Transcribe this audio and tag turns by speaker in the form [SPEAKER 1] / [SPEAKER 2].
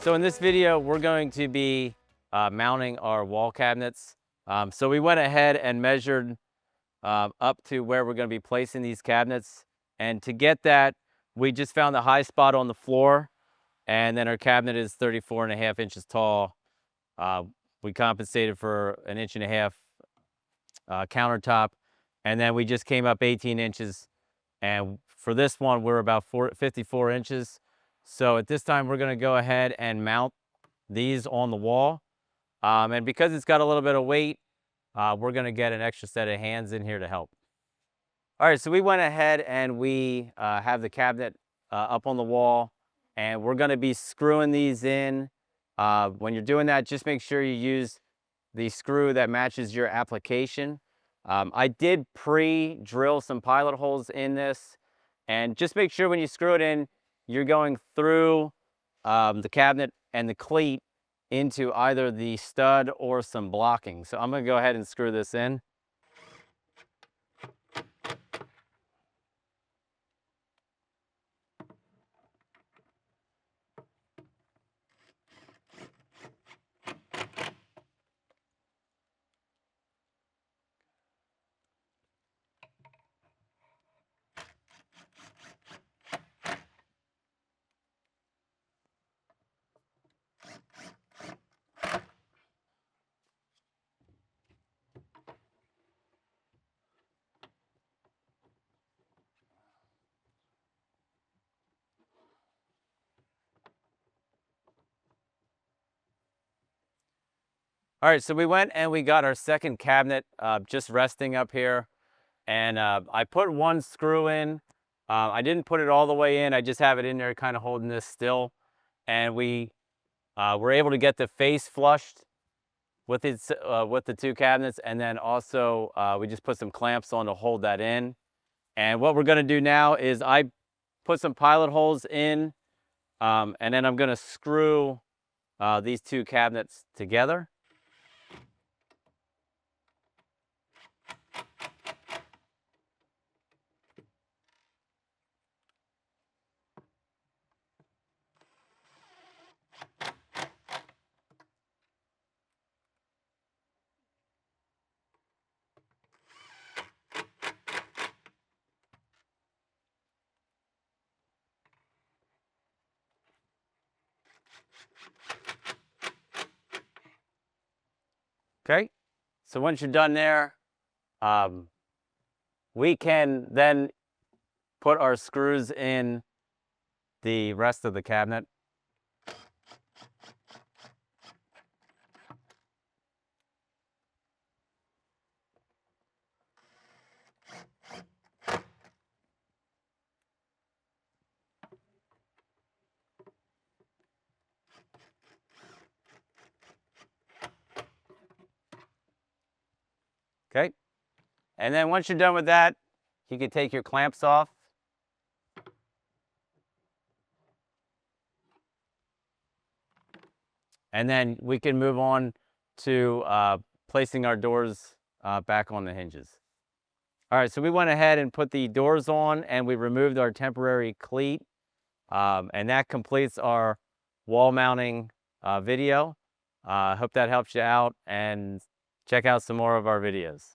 [SPEAKER 1] So in this video, we're going to be mounting our wall cabinets. So we went ahead and measured up to where we're going to be placing these cabinets. And to get that, we just found the high spot on the floor. And then our cabinet is 34.5 inches tall. Uh, we compensated for an inch and a half countertop. And then we just came up 18 inches. And for this one, we're about 54 inches. So at this time, we're going to go ahead and mount these on the wall. And because it's got a little bit of weight, we're going to get an extra set of hands in here to help. All right, so we went ahead and we have the cabinet up on the wall, and we're going to be screwing these in. When you're doing that, just make sure you use the screw that matches your application. I did pre-drill some pilot holes in this, and just make sure when you screw it in, you're going through the cabinet and the cleat into either the stud or some blocking. So I'm going to go ahead and screw this in. All right, so we went and we got our second cabinet just resting up here. And I put one screw in. I didn't put it all the way in. I just have it in there kind of holding this still. And we were able to get the face flushed with the two cabinets. And then also we just put some clamps on to hold that in. And what we're going to do now is I put some pilot holes in. And then I'm going to screw these two cabinets together. Okay, so once you're done there, we can then put our screws in the rest of the cabinet. Okay, and then once you're done with that, you can take your clamps off. And then we can move on to placing our doors back on the hinges. All right, so we went ahead and put the doors on and we removed our temporary cleat. And that completes our wall mounting video. Hope that helps you out, and check out some more of our videos.